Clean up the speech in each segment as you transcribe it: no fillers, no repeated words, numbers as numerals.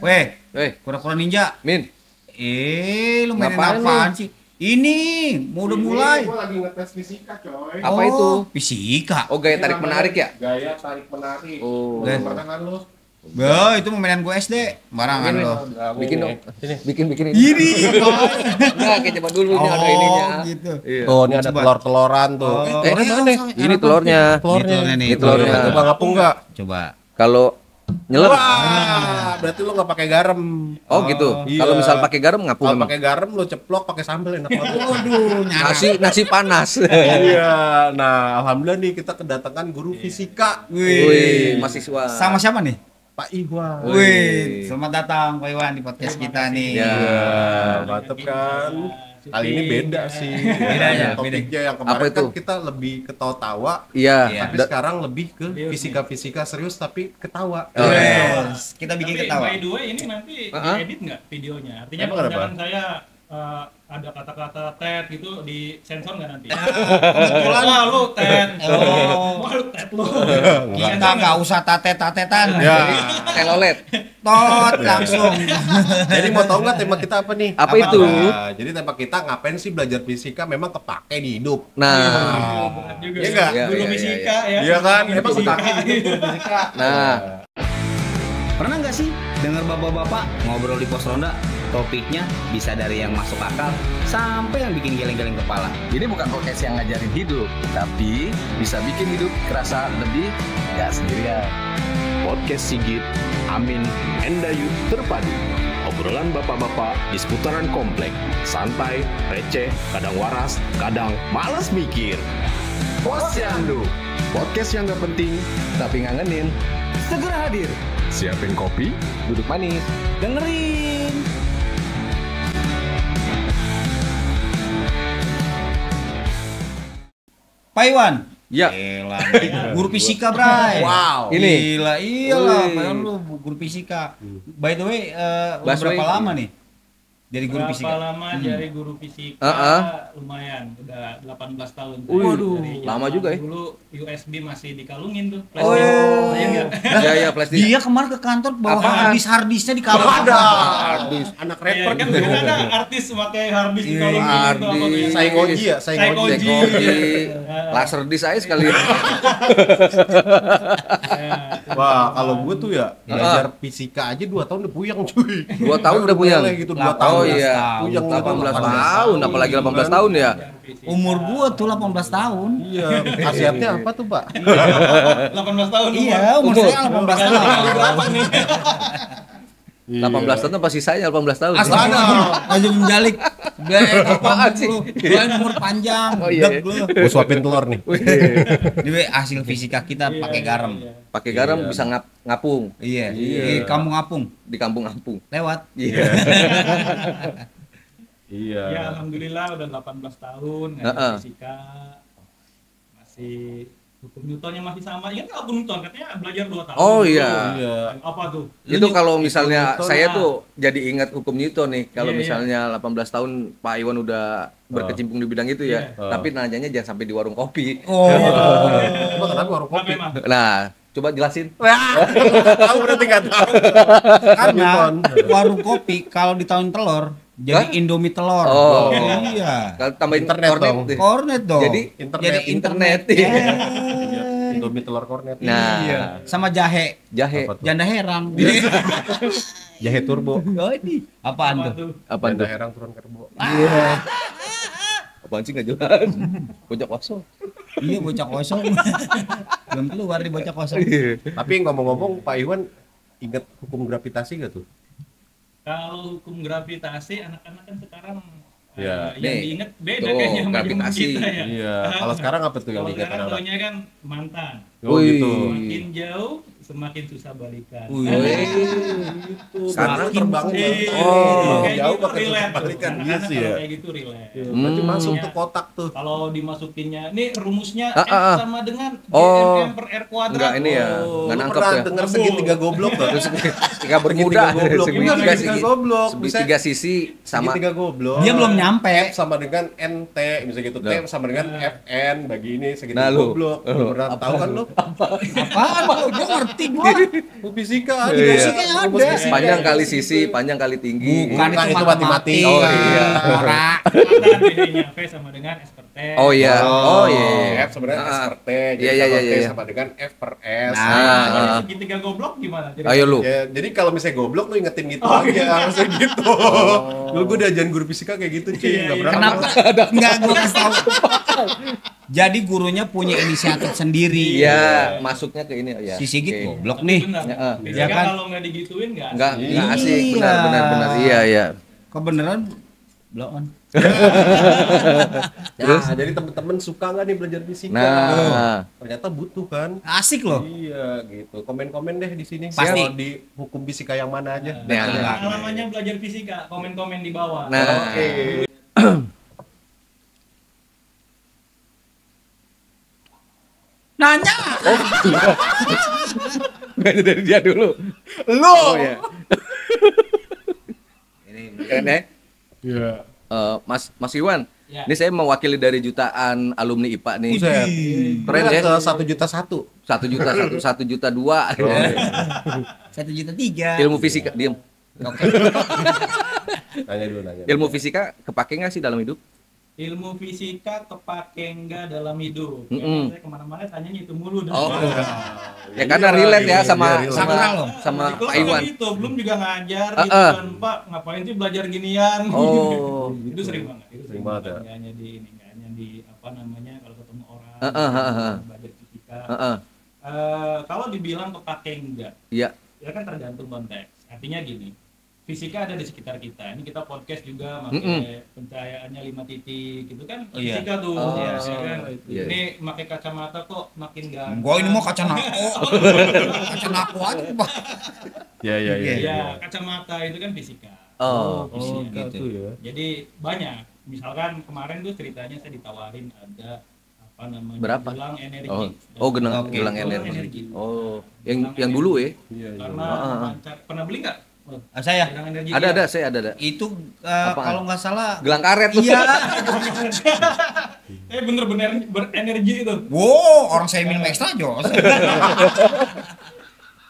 Weh, Weh, kura-kura ninja. Min. Lu mainin Ngapain apaan sih? Ini, mau udah mulai. Gue lagi ngetes fisika, coy. Apa itu? Fisika. Oh, gaya tarik menarik ya? Gaya tarik menarik. Oh. Belum pernah kan lu? Bah, itu mainan gue SD. Barangan Ini, lo. bikin dong. Sini. Bikin ini. Ini. Enggak, kayak coba dulu nih ada ininya. Gitu. Iya. Tuh, ini ada Coba. telur-teloran tuh. Mana? Ini telurnya. Telurnya nih. Ini telurnya. Coba ngapung enggak? Coba. Kalau nyeler. Wah, berarti lu enggak pakai garam. Oh, gitu. Iya. Kalau misal pakai garam ngapung Kalau memang. pakai garam lu ceplok pakai sambal enak banget. Waduh, nyarap. Nasi panas. Iya. Nah, alhamdulillah nih kita kedatangan guru fisika. Wih, mahasiswa. Sama siapa nih? Pak Iwan. Wih, selamat datang Pak Iwan di podcast kita nih. Ya. Mantep kan. Kali ini beda sih. Bedanya, Topiknya yang kemarin Apa itu? kan kita lebih ketawa-tawa. Iya. Tapi sekarang lebih ke fisika-fisika serius tapi ketawa. Oh, Yes, kita bikin Tapi ketawa. by the way ini nanti diedit nggak videonya? Artinya Emang kalau kenapa? misalkan saya ada kata-kata tet gitu di sensor nggak nanti? Kebetulan. Wah lu tet. Oh. Wah lu tet lu. Kita nggak usah tatet-tatetan. Ya. Telolet. Tot langsung. Jadi mau tahu nggak tema kita apa nih? Apa itu? Nah, jadi tema kita ngapain sih belajar fisika memang kepake di hidup. Nah. Berat juga. Iya nggak? Iya, Guru iya, fisika ya. Iya kan? Guru Emang fisika. kepake di hidup guru fisika. Nah. Pernah nggak sih dengar bapak-bapak ngobrol di pos ronda? Topiknya bisa dari yang masuk akal sampai yang bikin geleng-geleng kepala. Ini bukan podcast yang ngajarin hidup, tapi bisa bikin hidup kerasa lebih gak sendirian. Podcast Sigit, Amin, Endayu terpadu. Obrolan bapak-bapak di seputaran komplek. Santai, receh, kadang waras, kadang malas mikir. Posyandu, podcast yang gak penting tapi ngangenin. Segera hadir, Siapin kopi, duduk manis. Dengerin. Pak Iwan. Ya. Gila, guru fisika, Bray. Wow. Ini. Gila, iyalah, Wih. Pak Iwan lu guru fisika. By the way, udah Busway. berapa lama nih jadi guru Berapa fisika? lama dari guru fisika? Lumayan, udah 18 tahun. Waduh, Dari lama zaman juga ya. Dulu USB masih dikalungin tuh. Oh, plastik. iya. Saya nggak. Ya ya plastik. Dia kemarin ke kantor bawa Apaan? harddisknya di kalung. Ada. Anak Iya, rapper kan gitu. biasanya ada artis pakai harddisk di Iya, kalungin gitu, apa tuh harddisk. yang- Saing Oji ya, saing Saing Oji. Oji. Teknologi laser disc aja sekali. Ya, Wah, kalau gue tuh ya belajar fisika aja 2 tahun udah puyeng cuy. 2 tahun udah puyeng. Gitu 2 tahun. Oh iya. Puyeng 18 18 tahun, apalagi 18 tahun ya. Umur gua tuh 18 tahun. Iya, khasiatnya apa tuh, Pak? 18 tahun. Iya, umur saya 18 tahun. Berapa nih? 18 tahun pasti saya 18 tahun. Astaga, aja menjalik. Apaan sih? Gua umur panjang. Oh, iya, Deg iya. lu. Gue suapin telur nih. Jadi hasil fisika kita pakai garam. Pakai garam bisa ngapung Iya. Iya. Di kampung apung di kampung-kampung. lewat. Iya. Iya. Ya alhamdulillah udah 18 tahun Heeh. ngajar fisika. Masih hukum Newtonnya masih sama. Ingat nggak hukum Newton katanya belajar 2 tahun. Oh, dulu. iya. Iya. Apa tuh? Itu kalau misalnya Newton saya lah. tuh jadi ingat hukum Newton nih. Kalau Iya, iya. misalnya 18 tahun Pak Iwan udah berkecimpung di bidang itu ya. Iya. Tapi nanyanya jangan sampai di warung kopi. Oh. Emang kenapa warung Kenapa kopi? emang? Nah, coba jelasin. Tahu berarti nggak tahu. Karena Newton. warung kopi kalau ditawarin telur jadi Hah? Indomie telur. Oh. Iya. Kalau tambahin Internet kornet dong. deh. Kornet dong. Jadi internet. Iya. Indomie telur kornet. Nah, Iya. Sama jahe. jahe. Apa tuh? Janda herang. Jahe turbo. Oh, ini apaan Apa tuh? tuh? Apa Janda tuh? herang turun kerbo. Apaan sih nggak jelas? Bocah kosong. Iya, bocah kosong. Belum keluar di bocah kosong. Tapi ngomong-ngomong Pak Iwan ingat hukum gravitasi nggak tuh? Kalau hukum gravitasi anak-anak kan sekarang Iya. yang Nih, diinget beda tuh, kayaknya sama zaman gravitasi. kita ya. Iya. Kalau sekarang apa tuh yang Kalau diingat sekarang anak-anak? taunya kan mantan. Oh Wih. gitu. Semakin jauh semakin susah balikan. Wih. Sekarang terbangnya. Oh, kayak jauh gitu pakai relate tuh. balikan Anak-anak iya sih kalau ya. kayak gitu relate. Berarti masuk Iya. tuh kotak tuh. Kalau dimasukinnya, ini rumusnya Ah, ah, ah. F sama dengan Oh. GMM per R kuadrat. Enggak ini ya, Oh, nggak lu nangkep pernah ya. dengar segitiga goblok nggak? Terus ketika bermuda goblok. Bener, segitiga segitiga goblok. Bisa segitiga sisi sama segitiga goblok. Dia belum nyampe. F sama dengan NT, bisa gitu. T sama dengan FN, bagi ini segitiga Nah, lu. goblok. Lu pernah tahu kan lu? Apaan? Gua ngerti mati gua. Fisika ada. Iya. Fisikanya ada. Panjang kali sisi, panjang kali tinggi. Bukan itu matematika. Oh, iya. Ora. Mana bedanya V sama dengan S per T? Oh iya. Oh iya. F sebenarnya S per T. Jadi Iya, kalau iya, T iya. sama dengan F per S. Jadi segitiga goblok gimana? Ayo lu. Ya, jadi kalau misalnya goblok lu ingetin gitu aja, harusnya gitu. Dulu gue diajarin guru fisika kayak gitu, cuy. Iya, Enggak iya. pernah. Kenapa? Enggak gua kasih tahu. Jadi gurunya punya inisiatif sendiri. Iya, masuknya ke ini ya. Si Sigit Oke. goblok Tapi nih. benar. Ya, Fisika ya kan? kalau nggak digituin nggak Enggak asik. asik, Iya. benar. Iya, iya. Kebenaran blow on. Nah, jadi temen-temen suka nggak nih belajar fisika? Nah, Ternyata butuh kan? Asik loh. Iya, gitu. Komen-komen deh di sini. Pasti. Kalau di hukum fisika yang mana aja. Nah, Pengalamannya belajar fisika, komen-komen di bawah. nah. Oke. Nanya. Nggak dari dia dulu. Lu. Oh iya. Keren ya. Iya. Mas Iwan, Ya. ini saya mewakili dari jutaan alumni IPA nih. Buset. Keren ya. Ke 1.100.000. 1 juta 1, 1 juta 2. 1,3 juta. Ilmu fisika, diem. Oke. Nanya dulu, nanya. Ilmu fisika kepake nggak sih dalam hidup? Ilmu fisika kepake nggak dalam hidup? Mm-mm. Karena saya kemana-mana tanyanya itu mulu. Oh. Iya, Ya karena relate ya sama relate. Sakral loh. sama Di kelas Pak Iwan. kan gitu, belum juga ngajar Ah, gitu kan, Pak, ngapain sih belajar ginian? Oh, Itu sering banget. Itu Sering banget ya. Nggak hanya di ini, nggak hanya di apa namanya kalau ketemu orang belajar fisika. Kalau dibilang kepake enggak, Iya. ya kan tergantung konteks. Artinya gini, fisika ada di sekitar kita. Ini kita podcast juga pakai pencahayaannya 5 titik gitu kan. Oh, iya. Fisika tuh. Oh, ya kan? iya. Ini pakai kacamata kok makin ganteng. Gua ini mau kaca nako. Kaca nako aja, Pak. Iya, iya, iya. Iya, kacamata itu kan fisika. Oh. Fisika. gitu. ya. Jadi banyak. Misalkan kemarin tuh ceritanya saya ditawarin ada apa namanya? Berapa? Gelang energi. Oh, gelang Oke. gelang Gelang energi. energi. Oh, yang dulu ya? Iya, iya. Karena memancar. Pernah beli nggak? Saya Gelang energi. Ada, saya ada. itu Apaan? kalau nggak salah Gelang karet tuh. iya. Bener-bener berenergi itu. Wow, orang saya minum ekstra jos.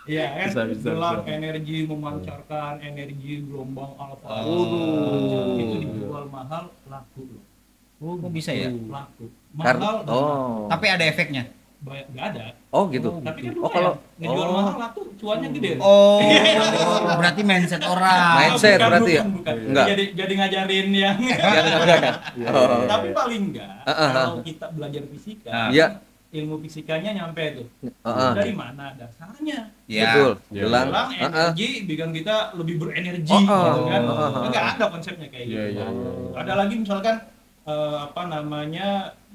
Iya kan, Bisa, gelang bisa. energi memancarkan energi gelombang alfa. Oh. Itu dijual mahal, laku loh. Oh, kok bisa ya? Laku. Karena Mahal dan oh. Tapi ada efeknya. nggak ada. Oh gitu. Tapi kan Oh kalau ngejual mahal laku, cuannya gede. Oh, berarti mindset orang. Mindset berarti ya? Bukan. Enggak. Jadi ngajarin yang yang enggak. Oh. tapi paling enggak kalau kita belajar fisika, Iya. ilmu fisikanya nyampe tuh. Heeh. Dari mana dasarnya? Ya. Betul. Iya. Gelang. Gelang Heeh. energi bikin kita lebih berenergi Oh, gitu kan. Enggak ada konsepnya kayak Iya, gitu. iya, iya. Ada lagi misalkan apa namanya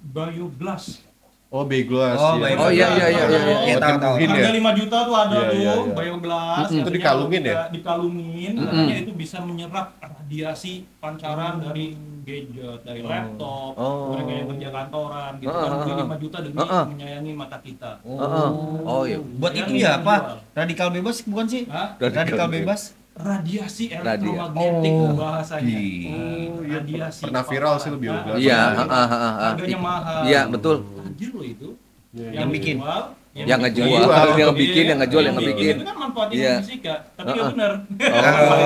bioblast. Oh, Beyblast. Oh, iya. Beyblast. Oh, iya, iya, iya, iya, iya. Iya, tahu. Mungkin Harga ya. 5 juta tuh ada Iya, tuh iya, iya. bioblast. Itu Katanya dikalungin kalau ya? kita dikalungin, katanya itu bisa menyerap radiasi pancaran dari gadget, dari laptop, Oh. mereka yang kerja kantoran gitu kan, beli 5 juta demi menyayangi mata kita. Heeh. Oh iya. Buat itu ya apa? Radikal bebas bukan sih? Hah? Radikal bebas. Radiasi elektromagnetik Oh. bahasanya. Iya. Radiasi. Pernah viral sih lu Beyblast. Iya, Harganya mahal. Iya, betul. Tajir loh itu. Iya, Yang bikin. jual, Yang ngejual, ngejual. yang bikin, yang ngejual, yang Yang ngebikin. itu kan manfaatnya Iya. fisika, tapi nggak benar.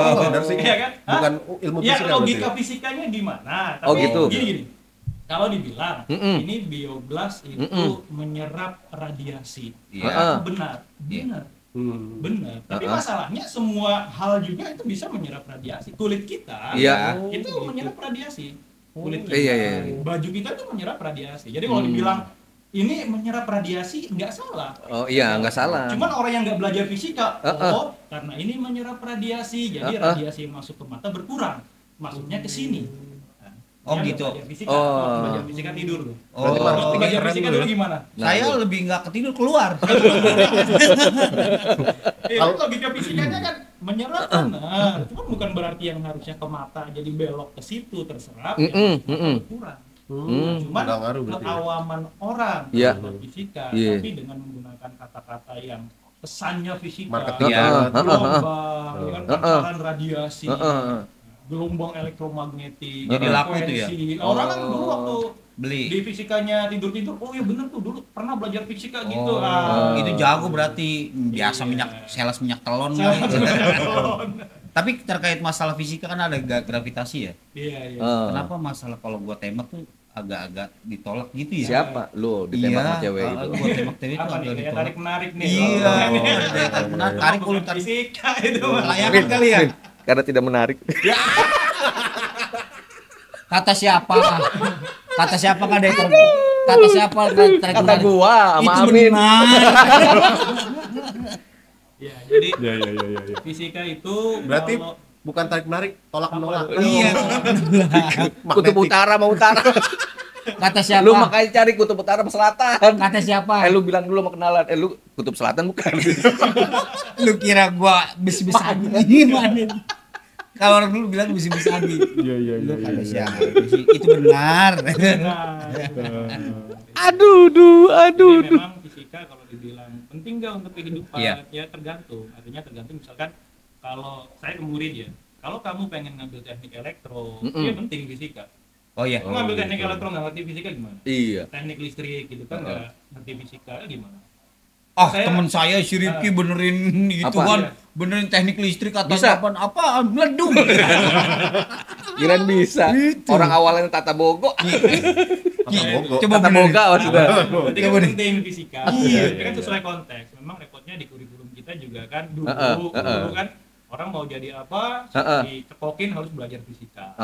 Oh, benar sih. Iya kan? Hah? Bukan ilmu Ya fisika logika berarti. fisikanya gimana? Tapi Oh, gitu. Gini. Kalau dibilang ini bioblast itu Mm-mm. menyerap radiasi. Iya. Heeh. Benar. Iya. Benar. Hmm. Benar. Tapi Heeh. masalahnya semua hal juga itu bisa menyerap radiasi. Kulit kita Iya. itu menyerap radiasi. Kulit kita, Iya, iya. baju kita tuh menyerap radiasi. Jadi kalau dibilang ini menyerap radiasi nggak salah. Oh iya, nggak salah. Cuman orang yang nggak belajar fisika, Heeh. oh karena ini menyerap radiasi, jadi Heeh. radiasi yang masuk ke mata berkurang, masuknya ke sini. Nah, Oh, yang gitu. Belajar fisika, Oh. waktu belajar fisika tidur. Oh. Berarti harus Waktu pikir belajar keren fisika dulu dulu ya. gimana? Saya lebih nggak ketidur keluar. Kalau logika fisikanya kan menyerap benar, cuma bukan berarti yang harusnya ke mata jadi belok ke situ terserap, yang masuk ke mata berkurang. Cuman Nggak ngaruh berarti ya. keawaman orang Iya. terhadap fisika, Iya. tapi dengan menggunakan kata-kata yang pesannya fisika, Marketing Iya. banget. gelombang, ya kan, pancaran radiasi, Heeh. gelombang elektromagnetik, Jadi laku itu ya? frekuensi. Orang kan dulu waktu Beli. Di fisikanya tidur-tidur, oh iya bener tuh dulu pernah belajar fisika gitu. Itu jago berarti. Biasa sales minyak telon. Tapi terkait masalah fisika kan ada gravitasi ya. Iya. Kenapa masalah kalau gua tembak tuh agak-agak ditolak gitu ya? Siapa? Lu ditembak sama cewek itu. Gua tembak cewek itu Apa nih, agak kayak ditolak. tarik menarik nih. Iya, Oh. tarik menarik. Tarik kalau tarik fisika itu. layangan kali ya. Karena tidak menarik. Kata siapa? Kata siapa kan dari kata siapa tarik Kata menarik? gua sama Itu Amin. benar. Ya, jadi Iya. fisika itu Berarti kalau bukan tarik menarik, tolak menolak. Iya. Kutub utara sama utara. Kata siapa? Lu makanya cari kutub utara sama selatan. Kata siapa? Lu bilang dulu mau kenalan. Lu kutub selatan bukan? Lu kira gua bis-bis adi gimana? Kalau orang dulu bilang bis-bis adi. Iya. Lu kata siapa? Itu benar. Aduh. jadi memang fisika kalau dibilang penting nggak untuk kehidupan, Iya. ya tergantung. Artinya tergantung misalkan kalau saya ke murid ya, kalau kamu pengen ngambil teknik elektro, ya penting fisika. Oh iya. Kamu ngambil teknik elektro nggak ngerti fisika gimana? Iya. Teknik listrik gitu kan nggak ngerti fisika gimana? Ah, Saya- teman saya si Rifki benerin gitu Apa? kan. Benerin teknik listrik atau Bisa? apa meledung. Kirain bisa. Itu. Orang awalnya Tata Bogo. Coba Tata benerin. Boga maksudnya. Berarti kan Coba deh. penting fisika. Iya. Tapi kan sesuai konteks. Memang repotnya di kurikulum kita juga kan dulu kan orang mau jadi apa, dicekokin harus belajar fisika.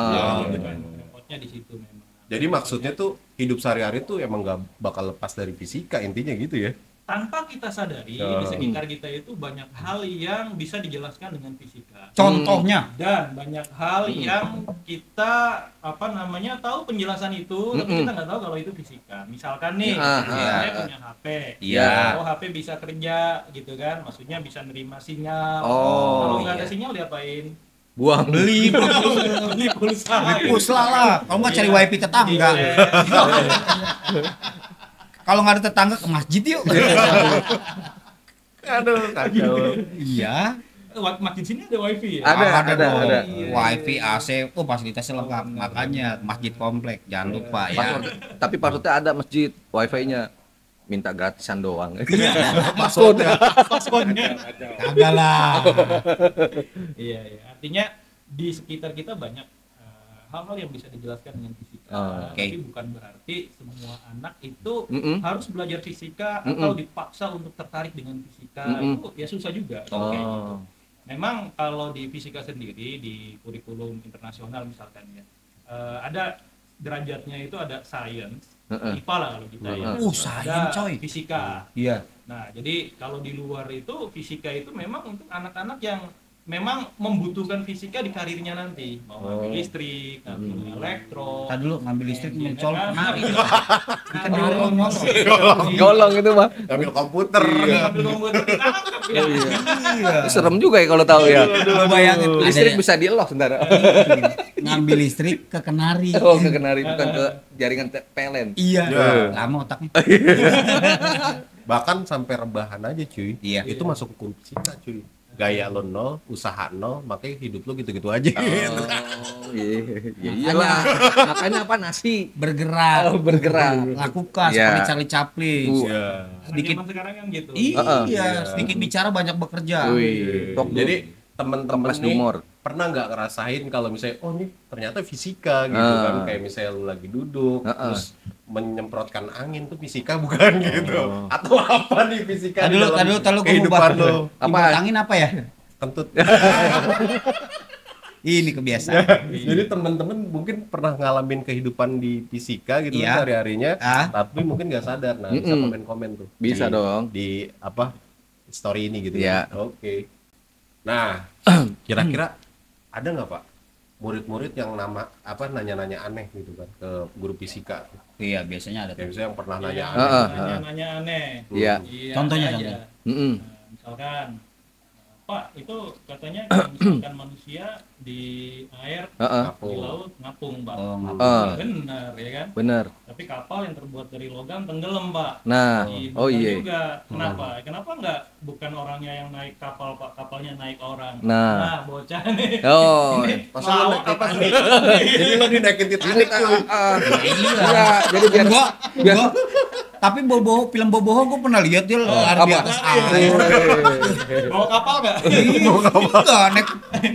Gitu kan. Repotnya di situ memang. Jadi maksudnya tuh hidup sehari-hari tuh emang gak bakal lepas dari fisika intinya gitu ya. Tanpa kita sadari di sekitar kita itu banyak hal yang bisa dijelaskan dengan fisika. Contohnya. Dan banyak hal yang kita tahu penjelasan itu, tapi kita nggak tahu kalau itu fisika. Misalkan nih, saya punya HP, Iya. HP bisa kerja gitu kan, maksudnya bisa nerima sinyal. Oh, Kalau nggak ada iya. sinyal diapain? Buang. Beli Beli pulsa. pusla lah. Kalau nggak cari wifi tetangga. Iya. Kalau nggak ada tetangga ke masjid yuk. Aduh, kacau. Iya. Makin sini ada wifi ya? Ada. dong. Wifi, AC, fasilitasnya lengkap. Makanya masjid komplek, jangan lupa ya. Password. Tapi passwordnya ada masjid, wifi-nya minta gratisan doang. Passwordnya. Kagak lah. Iya. Artinya di sekitar kita banyak hal-hal yang bisa dijelaskan dengan fisika. Oke. Tapi bukan berarti semua anak itu harus belajar fisika Mm-mm. atau dipaksa untuk tertarik dengan fisika. Itu ya susah juga. Oh. Kayak gitu. Memang kalau di fisika sendiri di kurikulum internasional misalkan ya, ada derajatnya itu ada science, IPA lah kalau kita ya. Science, Ada coy. fisika. Iya. Nah, jadi kalau di luar itu fisika itu memang untuk anak-anak yang memang membutuhkan fisika di karirnya nanti, mau ngambil listrik, ngambil elektro. Tadi dulu ngambil listrik Iya, mencolok kan? penari. Kan Nah, orang ngomong. Golong itu mah. Ngambil komputer. ngambil komputer ditangkap ya. Iya. Serem juga ya kalau tahu ya. Lu bayangin Listrik ada bisa di-lock sebentar. ngambil listrik ke kenari. Oh, ke kenari bukan ke jaringan PLN. Iya. Ya. Lama otaknya. Bahkan sampai rebahan aja cuy. Iya. Itu masuk ke fisika cuy. Gaya lo nol, usaha nol, makanya hidup lo gitu-gitu aja. Oh, iya iyalah. Makanya apa nasi Bergerak. bergerak. Lakukan Iya. seperti Charlie Chaplin. Iya. Sedikit Zaman sekarang kan gitu. Iya, sedikit bicara banyak bekerja. Wih, Jadi teman-teman Toples nih humor. pernah nggak ngerasain kalau misalnya oh ini ternyata fisika gitu kan, kayak misalnya lu lagi duduk terus menyemprotkan angin tuh fisika bukan gitu, atau apa nih fisika di dalam Tadi lu kehidupan lo? Apa? Angin apa ya? Kentut. Ini kebiasaan. Jadi teman-teman mungkin pernah ngalamin kehidupan di fisika gitu Iya. kan sehari-harinya, Ah. tapi mungkin nggak sadar. Nah, bisa komen-komen tuh. Bisa di- dong. Di apa story ini gitu Iya. ya. Oke. Nah, kira-kira ada nggak Pak murid-murid yang nanya-nanya aneh gitu kan ke guru fisika? Iya, biasanya ada Kayak tuh. misalnya yang pernah nanya Iya, aneh. nanya aneh. Iya. Iya, Mm. Contohnya, aja. contohnya. Mm-mm. Nah, misalkan Pak, itu katanya kalau misalkan manusia di air, di laut ngapung, Pak. Benar, ya kan? Benar. Tapi kapal yang terbuat dari logam tenggelam, Pak. Nah, iya juga. Kenapa? Kenapa nggak bukan orangnya yang naik kapal, Pak? Kapalnya naik orang. Nah, bocah nih. Ini Masa lo naik Titanic? Jadi lo dinaikin Titanic tuh. Iya, jadi biar Tapi film Boboho gue pernah lihat dia lari di atas air. Bawa kapal nggak? Enggak,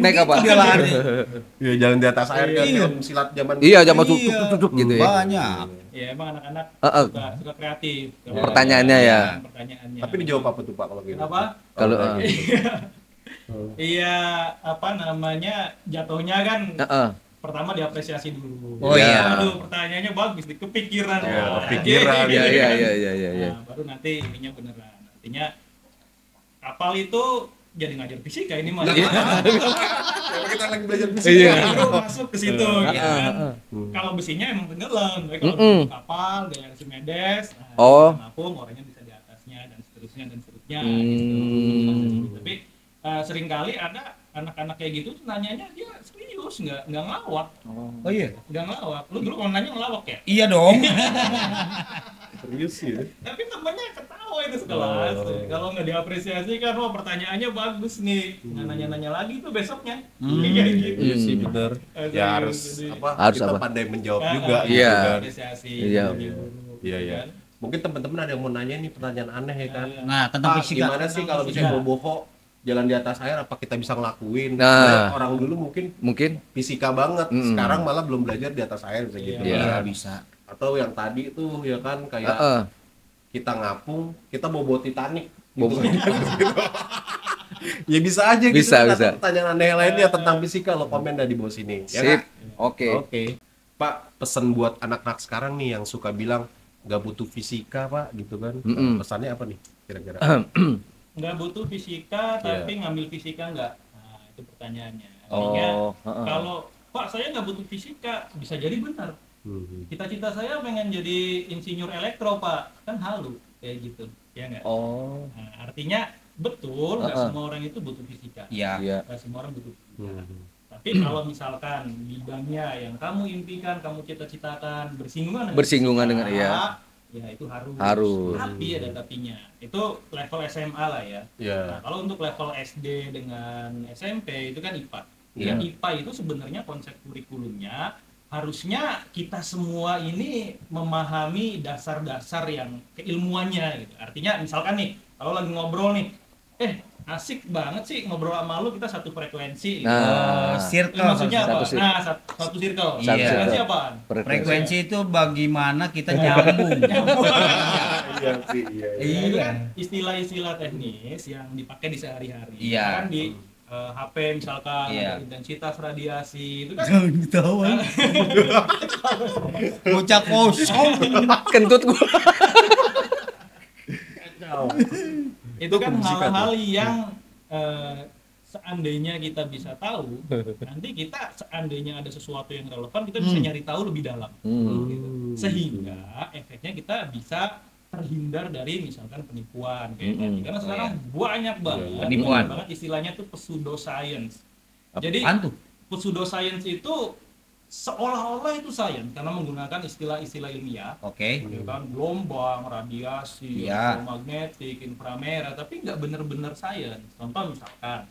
naik apa? dia lari. Iya, jalan di atas air kan film silat zaman. Iya, zaman tuk gitu ya. Banyak. Ya emang anak-anak suka kreatif. Pertanyaannya ya. Pertanyaannya. Tapi dijawab apa tuh Pak kalau gitu? Apa? Kalau Iya, apa namanya, jatuhnya kan pertama diapresiasi dulu. Oh iya. Aduh, pertanyaannya bagus, kepikiran. Pikiran. Iya. Nah, baru nanti ininya beneran. Artinya kapal itu jadi ngajar fisika ini mas. Kita lagi belajar fisika. Iya. Baru masuk ke situ, gitu kan. Kalau besinya emang tenggelam, tapi kalau kapal gaya Archimedes, ngapung orangnya bisa di atasnya dan seterusnya gitu. Tapi seringkali ada anak-anak kayak gitu nanyanya dia serius, nggak ngelawak. Oh iya. Nggak ngelawak. Lu dulu kalau nanya ngelawak ya? Iya dong. Serius sih. Tapi temennya ketawa itu sekelas. Kalau nggak diapresiasi kan, wah pertanyaannya bagus nih. Nggak nanya-nanya lagi tuh besoknya. Kayak gitu. Iya sih benar. Ya harus kita pandai menjawab juga. Iya. Apresiasi. Iya. Mungkin teman-teman ada yang mau nanya nih pertanyaan aneh ya kan. Nah, tentang Pak, fisika. gimana sih kalau misalnya boboho jalan di atas air, apa kita bisa ngelakuin? Nah. Orang dulu mungkin fisika banget, sekarang malah belum belajar di atas air bisa gitu. Iya, bisa. Atau yang tadi tuh ya kan kayak kita ngapung, kita bobo Titanic. Gitu. Ya bisa aja gitu. Bisa. Pertanyaan aneh lainnya tentang fisika lo komen dah di bawah sini. Ya Sip. kan? Oke. Pak, pesan buat anak-anak sekarang nih yang suka bilang nggak butuh fisika Pak gitu kan. Pesannya apa nih kira-kira? Nggak butuh fisika tapi ngambil fisika nggak? Nah itu pertanyaannya. Artinya kalau Pak saya nggak butuh fisika, bisa jadi benar. Cita-cita saya pengen jadi insinyur elektro Pak, kan halu kayak gitu, ya nggak? Nah, artinya betul nggak semua orang itu butuh fisika. Iya. Nggak semua orang butuh fisika. Tapi kalau misalkan bidangnya yang kamu impikan, kamu cita-citakan bersinggungan dengan fisika, ya itu harus. Tapi ada tapinya. Itu level SMA lah ya. Nah, kalau untuk level SD dengan SMP itu kan IPA. Dan IPA itu sebenarnya konsep kurikulumnya harusnya kita semua ini memahami dasar-dasar yang keilmuannya gitu. Artinya misalkan nih, kalau lagi ngobrol nih, asik banget sih ngobrol sama lu, kita satu frekuensi. Circle. Maksudnya apa? Satu circle. Frekuensi apaan? Frekuensi itu bagaimana kita nyambung. Iya. Itu kan istilah-istilah teknis yang dipakai di sehari-hari. Iya. Kan di HP misalkan ada intensitas radiasi itu kan. Jangan ketawa. Bocah kosong. Kentut gua. Itu kan hal-hal yang seandainya kita bisa tahu, nanti kita seandainya ada sesuatu yang relevan, kita bisa nyari tahu lebih dalam. Gitu. Sehingga efeknya kita bisa terhindar dari misalkan penipuan kayak tadi. Karena sekarang banyak banget istilahnya tuh pseudoscience. Jadi pseudoscience itu seolah-olah itu sains karena menggunakan istilah-istilah ilmiah. Kan gelombang, radiasi, elektromagnetik, inframerah, tapi nggak benar-benar sains. Contoh misalkan,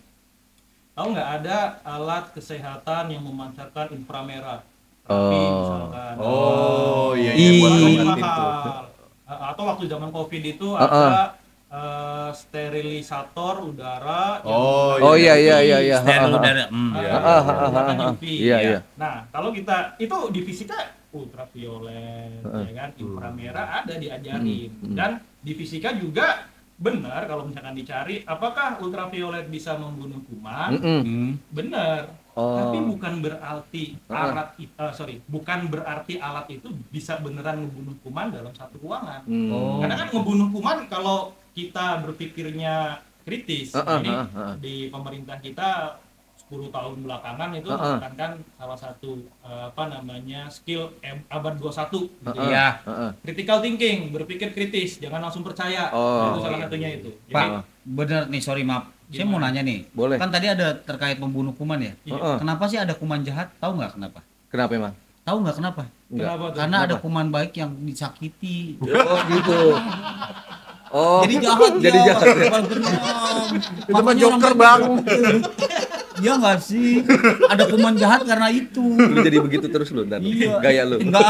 tahu nggak ada alat kesehatan yang memancarkan inframerah? Tapi misalkan, mahal. Atau waktu zaman COVID itu ada sterilisator udara. Iya. Steril udara. Iya. Nah, kalau kita itu di fisika ultraviolet, ya kan, inframerah ada diajarin. Dan di fisika juga benar kalau misalkan dicari apakah ultraviolet bisa membunuh kuman? Benar. Tapi bukan berarti alat itu bisa beneran membunuh kuman dalam satu ruangan. Karena kan membunuh kuman kalau kita berpikirnya kritis. Jadi di pemerintah kita 10 tahun belakangan itu menekankan salah satu skill abad 21 gitu ya. Critical thinking, berpikir kritis, jangan langsung percaya. Itu salah satunya itu. Pak, bener nih, sorry maaf. Saya mau nanya nih. Boleh. Kan tadi ada terkait membunuh kuman ya. Heeh. Kenapa sih ada kuman jahat? Tahu nggak kenapa? Kenapa emang? Tahu nggak kenapa? Kenapa tuh? Karena ada kuman baik yang disakiti. Oh gitu. Oh. Jadi jahat Jadi dia. jahat. Itu mah Joker, Bang. Iya nggak sih? Ada kuman jahat karena itu. Lu jadi begitu terus lu ntar. Iya. Gaya lu. Enggak.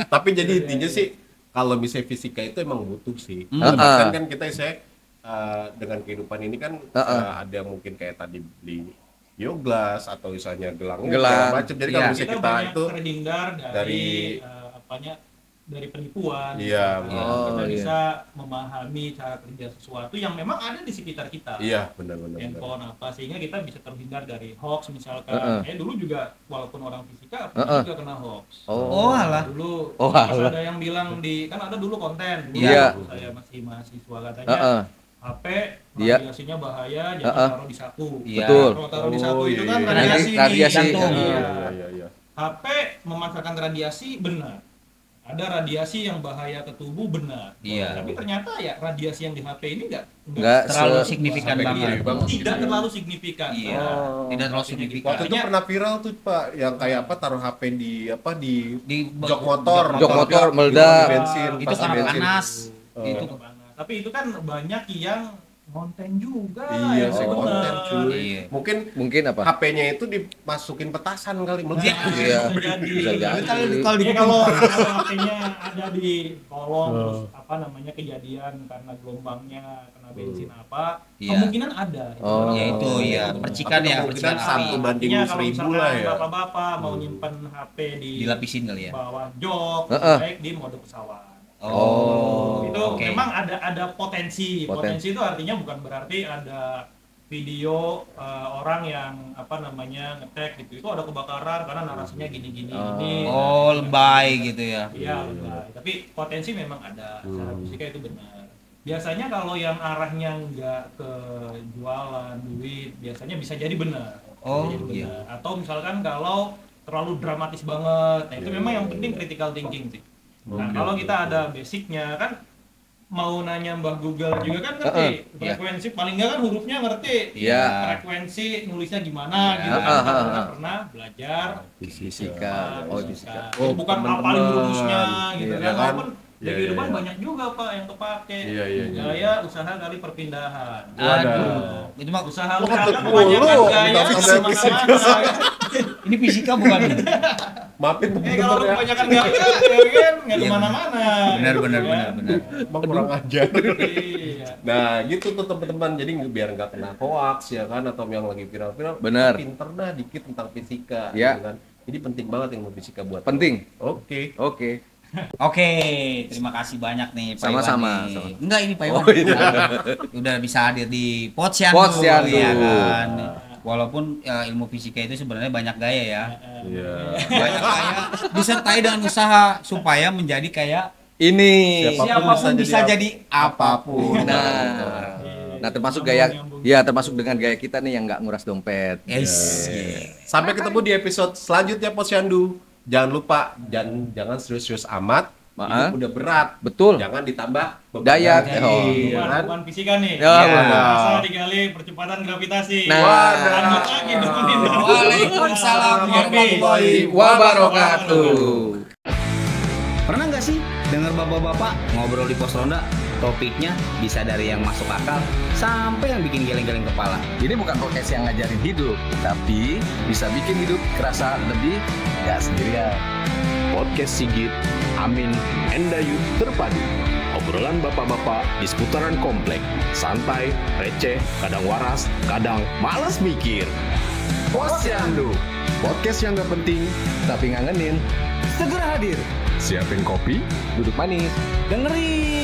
Tapi jadi intinya sih kalau misalnya fisika itu emang butuh sih. Heeh. Bahkan kan kita dengan kehidupan ini kan ada mungkin kayak tadi beli bioglas atau misalnya gelang Gelang. macam. Jadi kalau Iya. misalnya kita banyak itu terhindar dari dari penipuan. Iya, Kita iya. bisa memahami cara kerja sesuatu yang memang ada di sekitar kita. iya benar-benar. Handphone apa sehingga kita bisa terhindar dari hoax misalkan. Dulu juga walaupun orang fisika juga kena hoax. Oh. alah. Dulu Oh, pas alah. ada yang bilang kan ada dulu konten dulu Iya. waktu saya masih mahasiswa katanya HP Iya. radiasinya bahaya jangan taruh di saku. Iya. Betul. Kalau taruh di saku Oh, itu iya, kan iya. radiasi di Radiasi. jantung. Iya. Iya. HP memanfaatkan radiasi benar. Ada radiasi yang bahaya ke tubuh benar. Iya. Tapi ternyata ya radiasi yang di HP ini Nggak Terlalu se- signifikan sampai banget. gede banget. tidak terlalu signifikan. Iya. Oh. Tidak terlalu signifikan. Waktu itu pernah viral tuh Pak, yang kayak apa taruh HP di Di jok motor, Jok motor meledak. bensin, Itu pas karena bensin. panas. Oh. Itu Tapi itu kan banyak yang konten juga. Iya, yang sih benar. konten cuy. Iya. Mungkin apa? HP-nya itu dimasukin petasan kali meledak. Iya. Bisa jadi. Bisa jadi. Kalau di Ya, kalau HP-nya ada di kolong terus kejadian karena gelombangnya kena bensin apa, Iya. kemungkinan ada. Oh. ya itu ya percikan Tapi ya kemungkinan percikan api. 1 banding Artinya kalau 1000 lah ya. bapak-bapak mau nyimpen HP Dilapisin kali ya. bawah jok, Heeh. baik di mode pesawat. Oh. Itu oke. memang ada potensi. Potensi. Potensi itu artinya bukan berarti ada video orang yang ngetek gitu. Itu ada kebakaran karena narasinya gini-gini ini. Oh, lebay gitu ya. Iya, lebay. Tapi potensi memang ada. Secara fisika itu benar. Biasanya kalau yang arahnya nggak ke jualan, duit, biasanya bisa jadi benar. Oh, Bisa jadi iya. benar. Atau misalkan kalau terlalu dramatis banget, nah itu memang yang penting critical thinking sih. Nah, kalau kita ada basicnya kan mau nanya Mbah Google juga kan ngerti frekuensi paling nggak kan hurufnya ngerti. Iya. Frekuensi nulisnya gimana gitu kan. Kita pernah belajar Fisika. Oh, fisika. Oh, bukan teman-teman. apalin rumusnya gitu Iya, kan. kan? Walaupun di Iya, kehidupan iya. banyak juga Pak yang kepake. Iya, iya, iya. Gaya usaha kali perpindahan. Aduh. Itu mah Usaha lu Waduh, kan kebanyakan lu, gaya minta di sampai mana-mana. ini fisika bukan? Maafin Kalau teman-teman lu ya. kebanyakan gaya kan nggak Iya, kemana-mana. Benar gitu benar kan. benar benar. Bang kurang ajar. Iya. Nah, gitu tuh teman-teman. Jadi biar nggak kena hoax ya kan atau yang lagi viral-viral. Benar. Pinter dah dikit tentang fisika. Ya. Gitu kan. Jadi penting banget ilmu fisika buat. Penting. Oke. Oke. Oke, terima kasih banyak nih Pak Sama-sama, Iwan nih. sama. Enggak ini Pak Iwan. Oh, iya. Udah bisa hadir di Posyandu. Posyandu. Ya kan. Walaupun ilmu fisika itu sebenarnya banyak gaya ya. Iya. Banyak gaya disertai dengan usaha supaya menjadi kayak Ini. siapapun bisa jadi apapun. Nah, termasuk gaya, ya termasuk dengan gaya kita nih yang nggak nguras dompet. Yes. Sampai ketemu di episode selanjutnya Posyandu. Jangan lupa jangan serius-serius amat. Maaf. Hidup udah berat. Betul. Jangan ditambah beban Daya. lagi, Oh. ya kan? Bukan fisika nih. Ya, Masa dikali percepatan gravitasi. Nah. Lanjut lagi dong. Waalaikumsalam warahmatullahi Wabarakatuh. Pernah nggak sih dengar bapak-bapak ngobrol di pos ronda? Topiknya bisa dari yang masuk akal sampai yang bikin geleng-geleng kepala. Ini bukan podcast yang ngajarin hidup, tapi bisa bikin hidup kerasa lebih gak sendirian. Podcast Sigit, Amin, Endayu terpadu. Obrolan bapak-bapak di seputaran komplek. Santai, receh, kadang waras, kadang malas mikir. Posyandu, Podcast yang gak penting, tapi ngangenin. Segera hadir. siapin kopi, Duduk manis. Dengerin.